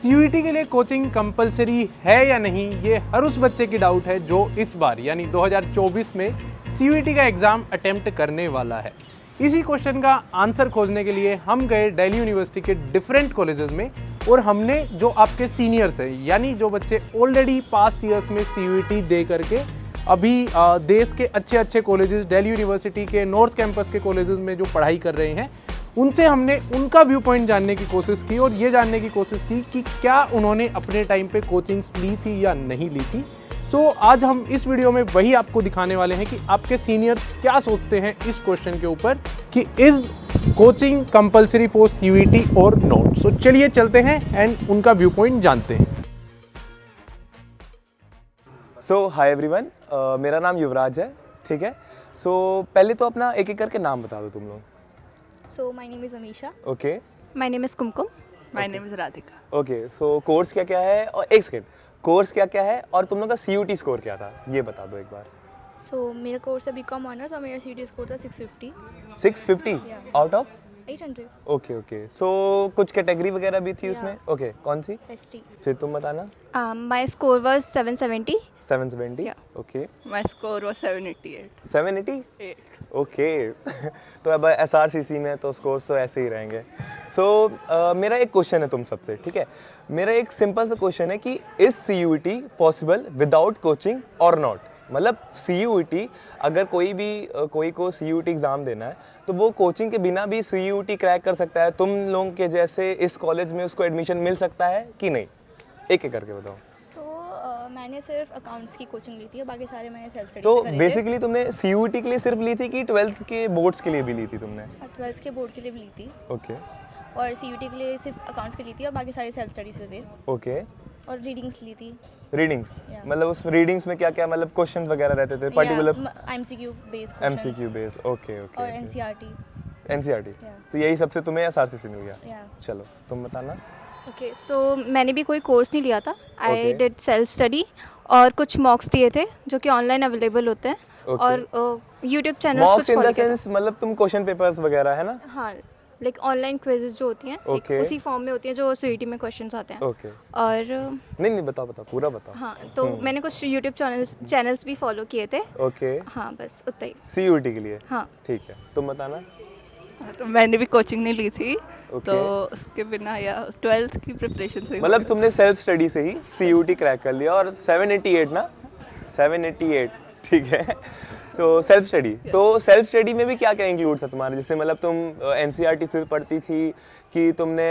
CUET के लिए coaching compulsory है या नहीं, ये हर उस बच्चे की डाउट है जो इस बार यानी 2024 में सीयूईटी का एग्ज़ाम अटेम्प्ट करने वाला है। इसी क्वेश्चन का आंसर खोजने के लिए हम गए दिल्ली यूनिवर्सिटी के डिफरेंट कॉलेजेस में और हमने जो आपके सीनियर्स हैं यानी जो बच्चे ऑलरेडी पास्ट ईयर्स में सीयूईटी दे करके अभी देश के अच्छे अच्छे कॉलेजेस, दिल्ली यूनिवर्सिटी के नॉर्थ कैंपस के कॉलेजेस में जो पढ़ाई कर रहे हैं, उनसे हमने उनका व्यू पॉइंट जानने की कोशिश की और ये जानने की कोशिश की कि क्या उन्होंने अपने टाइम पे कोचिंग्स ली थी या नहीं ली थी। सो आज हम इस वीडियो में वही आपको दिखाने वाले हैं कि आपके सीनियर्स क्या सोचते हैं इस क्वेश्चन के ऊपर कि is coaching compulsory for CUET और नॉट। सो चलिए चलते हैं एंड उनका व्यू पॉइंट जानते हैं। सो हाय एवरीवन, मेरा नाम युवराज है, ठीक है। सो पहले तो अपना एक एक करके नाम बता दो तुम लोग। So my name is Amisha. Okay My name is Kumkum. My name is Radhika. Okay, so course क्या क्या है और एक सेकेंड, कोर्स क्या क्या है और तुम लोग का सीयूटी स्कोर क्या था ये बता दो एक बार। So मेरा कोर्स है बीकॉम ऑनर्स और मेरा CUT स्कोर था 650 650 आउट ऑफ 800 ओके ओके। सो कुछ कैटेगरी वगैरह भी थी उसमें? ओके, कौन सी? ST. फिर तुम बताना। My score was 770. 770 Yeah. Okay. My score was 788. 780 okay. तो अब SRCC में तो स्कोर्स तो ऐसे ही रहेंगे। सो मेरा एक क्वेश्चन है तुम सबसे, ठीक है। मेरा एक सिंपल सा क्वेश्चन है कि is CUET possible without coaching और नॉट। मतलब सीयूईटी अगर कोई को सीयूईटी एग्ज़ाम देना है तो वो कोचिंग के बिना भी सीयूईटी क्रैक कर सकता है। तुम लोगों के जैसे इस कॉलेज में उसको एडमिशन मिल सकता है कि नहीं, एक एक करके बताओ। So मैंने सिर्फ अकाउंट्स की कोचिंग ली थी और बाकी सारे मैंने सेल्फ स्टडी तो से करे थे। बेसिकली तुमने सीयूईटी के लिए सिर्फ ली थी कि 12th के बोर्ड्स के लिए भी ली थी तुमने? 12th के बोर्ड के लिए भी ली थी ओके और CUT के लिए सिर्फ अकाउंट्स की ली थी और बाकी सारे सेल्फ स्टडी से थे ओके। और रीडिंग्स ली थी। Readings Yeah. मतलब उस रीडिंग्स में क्या क्या मतलब क्वेश्चंस वगैरह रहते थे particular? MCQ based MCQ base, okay okay. और NCERT. NCERT Yeah. तो यही सबसे तुम्हें SRCC मिल गया? Yeah. चलो तुम बताना। Okay, so मैंने भी कोई कोर्स नहीं लिया था। I Okay. did self study और कुछ मॉक्स दिए थे जो कि ऑनलाइन अवेलेबल होते हैं। Okay. और यूट्यूब चैनल्स मॉक्स कुछ इन फॉलो द किया सेंस मतलब तुम क्वेश्चन पेपर्स वगैरह है ना? था। हाँ, लाइक ऑनलाइन क्विजेज जो होती हैं like Okay. उसी फॉर्म में होती हैं जो सीयूईटी में क्वेश्चंस आते हैं। ओके। और नहीं बताओ पूरा बताओ। हाँ, तो मैंने कुछ यूट्यूब चैनल्स भी फॉलो किए थे। ओके। हाँ, बस उतना ही। सीयूईटी के लिए? हाँ। ठीक है, तुम बताना। तो मैंने भी कोचिंग नहीं ली थी। Okay. तो उसके बिना या 12th की प्रिपरेशन से ही मतलब हो गया। तुमने सेल्फ स्टडी से ही सीयूटी क्रैक कर लिया और 788 ना? 788 ठीक है। तो सेल्फ स्टडी, तो सेल्फ स्टडी में भी क्या क्या इंक्लूड था तुम्हारे? जैसे मतलब तुम NCERT सिर्फ पढ़ती थी कि तुमने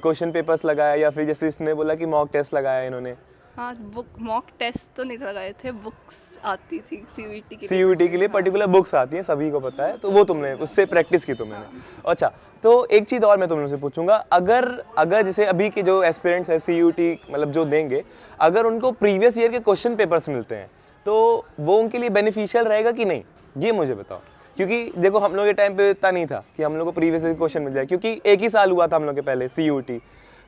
क्वेश्चन पेपर्स लगाया या फिर जैसे इसने बोला कि मॉक टेस्ट लगाया इन्होंने? हाँ, बुक मॉक टेस्ट तो नहीं लगाए थे, बुक्स आती थी सीयूईटी के लिए। सीयूटी के लिए पर्टिकुलर बुक्स आती हैं, सभी को पता है, तो वो तुमने उससे प्रैक्टिस की तुमने। अच्छा, तो एक चीज़ और मैं तुम लोगों से पूछूंगा, अगर जैसे अभी के जो एस्पिरेंट्स है सीयूटी मतलब जो देंगे, अगर उनको प्रीवियस ईयर के क्वेश्चन पेपर्स मिलते हैं तो वो उनके लिए बेनिफिशियल रहेगा कि नहीं, ये मुझे बताओ। क्योंकि देखो हम लोग के टाइम पे इतना नहीं था कि हम लोग को प्रीवियस ईयर क्वेश्चन मिल जाए, क्योंकि एक ही साल हुआ था हम लोग के पहले सीयूटी।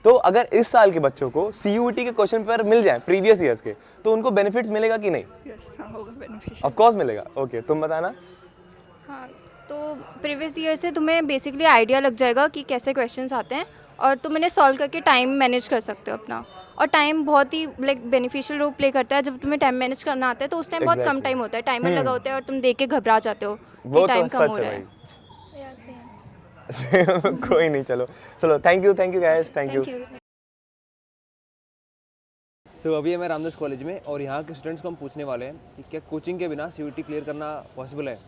तो अगर इस साल के बच्चों को सीयूटी के क्वेश्चन पेपर मिल जाए प्रीवियस ईयर्स के तो उनको बेनिफिट्स मिलेगा कि नहीं? यस, हाँ होगा बेनिफिशियल। ऑफ कोर्स मिलेगा। ओके, तुम बताना। हाँ, तो प्रीवियस ईयर से तुम्हें बेसिकली आइडिया लग जाएगा कि कैसे क्वेश्चंस आते हैं और तुम इन्हें सॉल्व करके टाइम मैनेज कर सकते हो अपना। और टाइम बहुत ही लाइक बेनिफिशियल रोल प्ले करता है। जब तुम्हें टाइम मैनेज करना आता है तो उस टाइम बहुत कम Exactly. टाइम होता है, टाइमर लगा होता है और तुम देख के घबरा जाते हो वो कि टाइम तो कम सच हो है रहा है। भाई। Yeah, same. कोई नहीं, चलो thank you guys, thank you. Thank you. So अभी मैं रामदास कॉलेज में और यहाँ के स्टूडेंट्स को हम पूछने वाले हैं कि क्या कोचिंग के बिना सीयूटी क्लियर करना पॉसिबल है?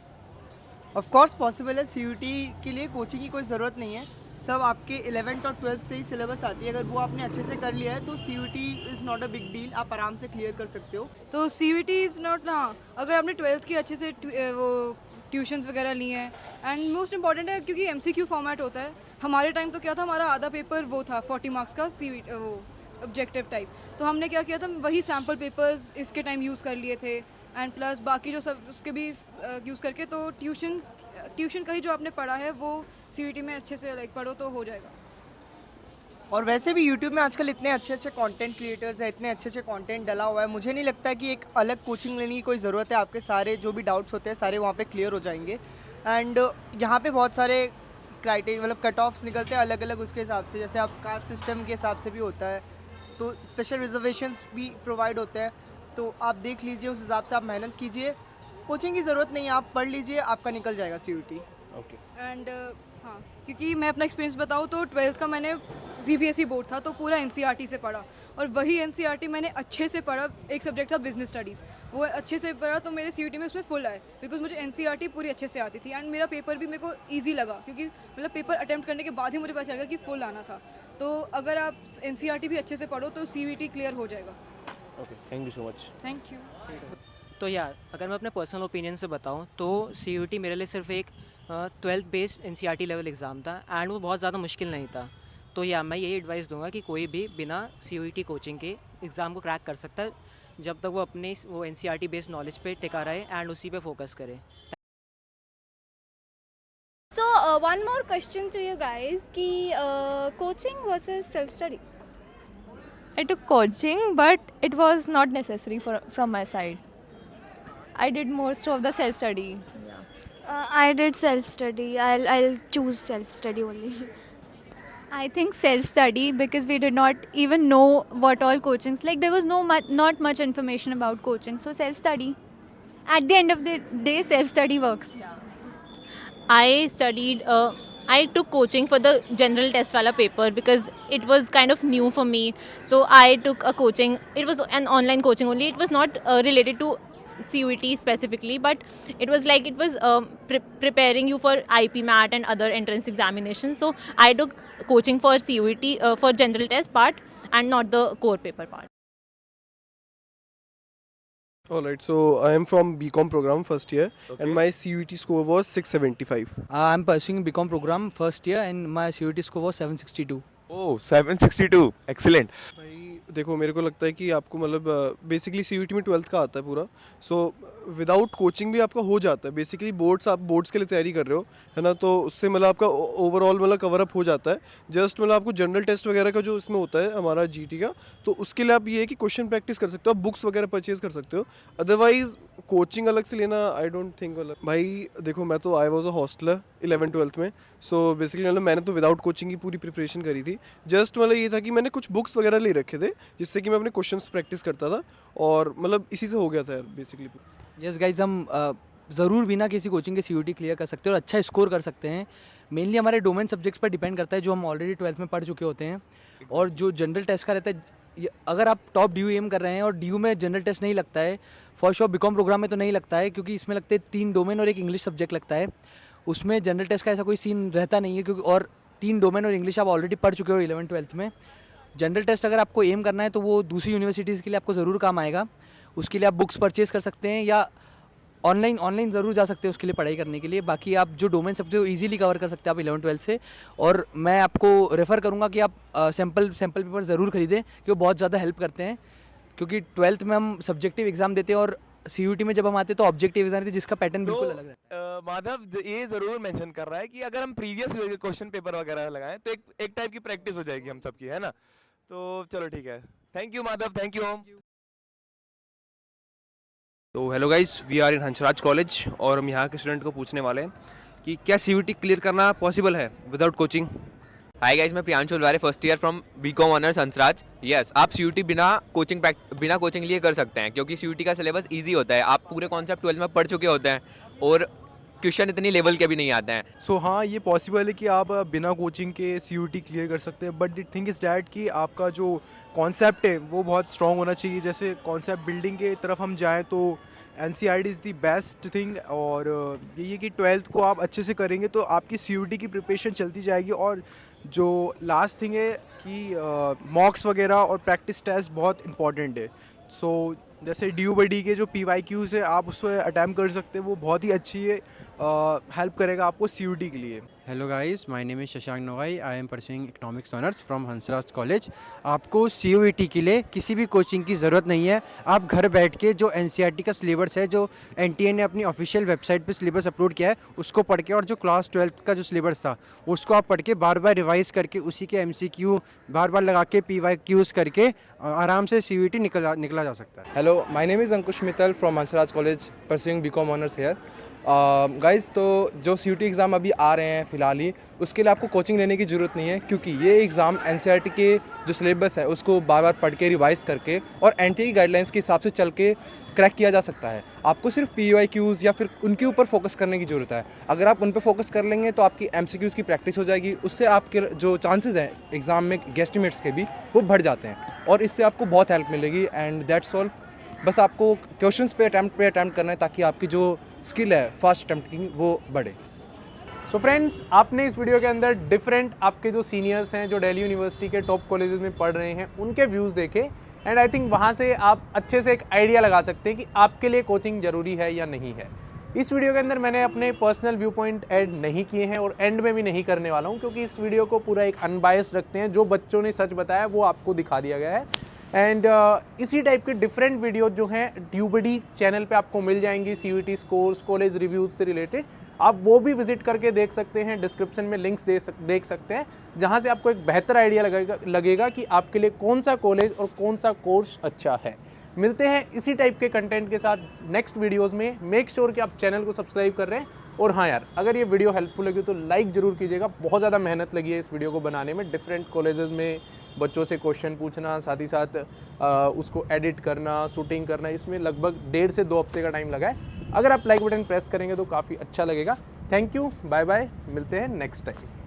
ऑफ कोर्स पॉसिबल है। सीयूटी के लिए कोचिंग की कोई ज़रूरत नहीं है, सब आपके 11th और 12th से ही सिलेबस आती है। अगर वो आपने अच्छे से कर लिया है तो CUT is not a big deal, आप आराम से क्लियर कर सकते हो। तो CUT इज़ नॉट, हाँ अगर आपने 12th की अच्छे से वो ट्यूशन्स वगैरह लिए हैं एंड मोस्ट इंपॉर्टेंट है क्योंकि MCQ फॉर्मेट होता है। हमारे टाइम तो क्या था, हमारा आधा पेपर वो था 40 मार्क्स का वो ऑब्जेक्टिव टाइप। तो हमने क्या किया था, वही सैम्पल पेपर्स इसके टाइम यूज़ कर लिए थे एंड प्लस बाकी जो सब उसके भी यूज़ करके, तो ट्यूशन का ही जो आपने पढ़ा है वो CUT में अच्छे से लाइक पढ़ो तो हो जाएगा। और वैसे भी यूट्यूब में आजकल इतने अच्छे अच्छे कंटेंट क्रिएटर्स हैं, इतने अच्छे अच्छे कंटेंट डला हुआ है, मुझे नहीं लगता कि एक अलग कोचिंग लेने की कोई ज़रूरत है। आपके सारे जो भी डाउट्स होते हैं सारे वहाँ पे क्लियर हो जाएंगे। एंड यहाँ पे बहुत सारे क्राइटेरिया मतलब कट ऑफ्स निकलते हैं अलग अलग उसके हिसाब से, जैसे आप कास्ट सिस्टम के हिसाब से भी होता है, तो स्पेशल रिजर्वेशंस भी प्रोवाइड होते हैं, तो आप देख लीजिए, उस हिसाब से आप मेहनत कीजिए, कोचिंग की ज़रूरत नहीं है, आप पढ़ लीजिए, आपका निकल जाएगा CUT। ओके। एंड हाँ, क्योंकि मैं अपना एक्सपीरियंस बताऊँ तो 12th का मैंने CBSE बोर्ड था, तो पूरा NCERT से पढ़ा, और वही NCERT मैंने अच्छे से पढ़ा। एक सब्जेक्ट था बिजनेस स्टडीज़, वो अच्छे से पढ़ा, तो मेरे CUT में उसमें फुल आए, बिकॉज मुझे NCERT पूरी अच्छे से आती थी। एंड मेरा पेपर भी मेरे को ईजी लगा, क्योंकि मतलब पेपर अटैम्प्ट करने के बाद ही मुझे पता चला कि फुल आना था। तो अगर आप NCERT भी अच्छे से पढ़ो तो CUT क्लियर हो जाएगा। Okay, thank you so much. Thank you. तो यार, अगर मैं अपने पर्सनल ओपिनियन से बताऊं तो CUT मेरे लिए सिर्फ एक 12th based NCERT level exam था, एंड वो बहुत ज़्यादा मुश्किल नहीं था। तो या मैं यही एडवाइस दूंगा कि कोई भी बिना CUT कोचिंग के एग्ज़ाम को क्रैक कर सकता है, जब तक वो अपने वो NCERT बेस्ड नॉलेज पे टिका रहे एंड उसी पे फोकस करे। So one more question to you guys कि coaching versus self study. I took coaching, but it was not necessary from my side. I did most of the self study. I did self study. I'll choose self study only. I think self study because we did not even know what all coachings, like there was not much information about coaching, so self study. At the end of the day, self study works. I studied. I took coaching for the general test wala paper because it was kind of new for me. So I took a coaching. It was an online coaching only. It was not related to CUT specifically, but it was like it was preparing you for IP MAT and other entrance examinations. So I took coaching for CUT for general test part and not the core paper part. Alright, so I am from BCom program first year, and my CUT score was 675. I am pursuing BCom program first year and my CUT score was 762. Oh 762, excellent. भाई देखो, मेरे को लगता है कि आपको मतलब basically CUT में 12th का आता है पूरा, सो विदाउट कोचिंग भी आपका हो जाता है। बेसिकली आप बोर्ड्स के लिए तैयारी कर रहे हो, है ना, तो उससे मतलब आपका ओवरऑल मतलब कवर अप हो जाता है। जस्ट मतलब आपको जनरल टेस्ट वगैरह का जो इसमें होता है हमारा GT का, तो उसके लिए आप ये है कि क्वेश्चन प्रैक्टिस कर सकते हो, आप बुक्स वगैरह परचेज कर सकते हो। अदरवाइज कोचिंग अलग से लेना आई डोंट थिंक। भाई देखो, मैं तो I was a hosteller 11th-12th में, सो बेसिकली मतलब मैंने तो विदाउट कोचिंग की पूरी प्रिपरेशन करी थी। जस्ट मतलब ये था कि मैंने कुछ बुक्स वगैरह ले रखे थे जिससे कि मैं अपने क्वेश्चंस प्रैक्टिस करता था, और मतलब इसी से हो गया था यार बेसिकली। यस गाइज, हम ज़रूर बिना किसी कोचिंग के CUT क्लियर कर सकते हैं और अच्छा स्कोर कर सकते हैं। मेनली हमारे डोमेन सब्जेक्ट्स पर डिपेंड करता है, जो हम ऑलरेडी 12th में पढ़ चुके होते हैं। और जो जनरल टेस्ट का रहता है, अगर आप टॉप DU एम कर रहे हैं और DU में जनरल टेस्ट नहीं लगता है, फॉर श्योर BCom प्रोग्राम में तो नहीं लगता है, क्योंकि इसमें लगते हैं 3 डोमेन और एक इंग्लिश सब्जेक्ट लगता है। उसमें जनरल टेस्ट का ऐसा कोई सीन रहता नहीं है, क्योंकि और 3 डोमेन और इंग्लिश आप ऑलरेडी पढ़ चुके हो 11th-12th में। जनरल टेस्ट अगर आपको एम करना है तो वो दूसरी यूनिवर्सिटीज़ के लिए आपको ज़रूर काम आएगा। उसके लिए आप बुक्स परचेज कर सकते हैं या ऑनलाइन ज़रूर जा सकते हैं उसके लिए पढ़ाई करने के लिए। बाकी आप जो डोमेन सब्जेक्ट ईजिली कवर कर सकते हैं आप 11th-12th से। और मैं आपको रेफ़र करूँगा कि आप सैम्पल पेपर ज़रूर खरीदें, कि वो बहुत ज़्यादा हेल्प करते हैं। क्योंकि 12th में हम सब्जेक्टिव एग्ज़ाम देते हैं और CUT में जब हम आते हैं तो ऑब्जेक्टिव एग्जाम देते हैं, जिसका पैटर्न बिल्कुल अलग रहता है। माधव ये ज़रूर मेंशन कर रहा है कि अगर हम प्रीवियस क्वेश्चन पेपर वगैरह लगाएं तो एक टाइप की प्रैक्टिस हो जाएगी हम सबकी, है ना। तो चलो ठीक है, thank you Madhav, thank you Om. तो hello guys, we are in Hansraj college और हम यहाँ के स्टूडेंट को पूछने वाले हैं कि क्या CUT क्लियर करना पॉसिबल है विदाउट कोचिंग। हाय गाइस, मैं Priyanshu Ulware, first year from BCom honours Hansraj. Yes, आप CUT बिना कोचिंग लिए कर सकते हैं, क्योंकि CUT का सिलेबस इजी होता है। आप पूरे कॉन्सेप्ट 12th में पढ़ चुके होते हैं और क्वेश्चन इतनी लेवल के भी नहीं आते हैं। सो हाँ, ये पॉसिबल है कि आप बिना कोचिंग के CUT क्लियर कर सकते हैं, but the thing is that कि आपका जो कॉन्सेप्ट है वो बहुत स्ट्रॉन्ग होना चाहिए। जैसे कॉन्सेप्ट बिल्डिंग के तरफ हम जाएँ तो NCERT is the best thing, और ये कि 12th को आप अच्छे से करेंगे तो आपकी CUT की प्रिपरेशन चलती जाएगी। और जो लास्ट थिंग है कि मॉक्स वगैरह और प्रैक्टिस टेस्ट बहुत इंपॉर्टेंट है। सो जैसे DU by D के जो PYQs है आप उसको अटैम्प्ट कर सकते हैं, वो बहुत ही अच्छी है, हेल्प करेगा आपको CUT के लिए। Hello guys, my name is Shashank नोगाई, I am pursuing economics honours from Hansraj college. आपको CUT के लिए किसी भी कोचिंग की ज़रूरत नहीं है। आप घर बैठ के जो NCERT का सिलेबस है, जो NTA ने अपनी ऑफिशियल वेबसाइट पे सिलेबस अपलोड किया है, उसको पढ़ के, और जो क्लास 12th का जो सिलेबस था उसको आप पढ़ के बार बार रिवाइज करके उसी के MCQ बार बार लगा के PYQs करके आराम से CUT निकला जा सकता है। Hello, my name is Ankush Mittal from Hansraj college pursuing BCom honours here. Guys तो जो CUT एग्ज़ाम अभी आ रहे हैं फ़िलहाल ही, उसके लिए आपको कोचिंग लेने की ज़रूरत नहीं है, क्योंकि ये एग्ज़ाम NCERT के जो सिलेबस है उसको बार बार पढ़ के रिवाइज़ करके और NTA की गाइडलाइंस के हिसाब से चल के क्रैक किया जा सकता है। आपको सिर्फ PYQs या फिर उनके ऊपर फोकस करने की ज़रूरत है। अगर आप उन पर फोकस कर लेंगे तो आपकी MCQs की प्रैक्टिस हो जाएगी, उससे आपके जो चांसेस हैं एग्ज़ाम में गेस्टिमेट्स के भी वो बढ़ जाते हैं और इससे आपको बहुत हेल्प मिलेगी। And that's all. बस आपको क्वेश्चंस पे अटैम्प्ट करना है ताकि आपकी जो स्किल है फास्ट अटैम्प्ट की वो बढ़े। सो फ्रेंड्स, आपने इस वीडियो के अंदर डिफरेंट आपके जो सीनियर्स हैं जो दिल्ली यूनिवर्सिटी के टॉप कॉलेजेस में पढ़ रहे हैं उनके व्यूज़ देखे, एंड आई थिंक वहाँ से आप अच्छे से एक आइडिया लगा सकते हैं कि आपके लिए कोचिंग ज़रूरी है या नहीं है। इस वीडियो के अंदर मैंने अपने पर्सनल व्यू पॉइंट ऐड नहीं किए हैं और एंड में भी नहीं करने वाला हूँ, क्योंकि इस वीडियो को पूरा एक अनबायस्ड रखते हैं। जो बच्चों ने सच बताया वो आपको दिखा दिया गया है। एंड इसी टाइप के डिफरेंट वीडियो जो हैं ट्यूबडी चैनल पे आपको मिल जाएंगी, CUT स्कोर्स, कॉलेज रिव्यूज़ से रिलेटेड। आप वो भी विजिट करके देख सकते हैं, डिस्क्रिप्शन में लिंक्स देख सकते हैं, जहाँ से आपको एक बेहतर आइडिया लगेगा कि आपके लिए कौन सा कॉलेज और कौन सा कोर्स अच्छा है। मिलते हैं इसी टाइप के कंटेंट के साथ नेक्स्ट वीडियोज़ में। मेक श्योर कि आप चैनल को सब्सक्राइब कर रहे हैं। और हाँ यार, अगर ये वीडियो हेल्पफुल लगी तो लाइक ज़रूर कीजिएगा। बहुत ज़्यादा मेहनत लगी है इस वीडियो को बनाने में। डिफरेंट कॉलेजेस में बच्चों से क्वेश्चन पूछना, साथ ही साथ उसको एडिट करना, शूटिंग करना, इसमें लगभग 1.5 से 2 हफ्ते का टाइम लगा है। अगर आप लाइक बटन प्रेस करेंगे तो काफ़ी अच्छा लगेगा। थैंक यू, बाय बाय, मिलते हैं नेक्स्ट टाइम।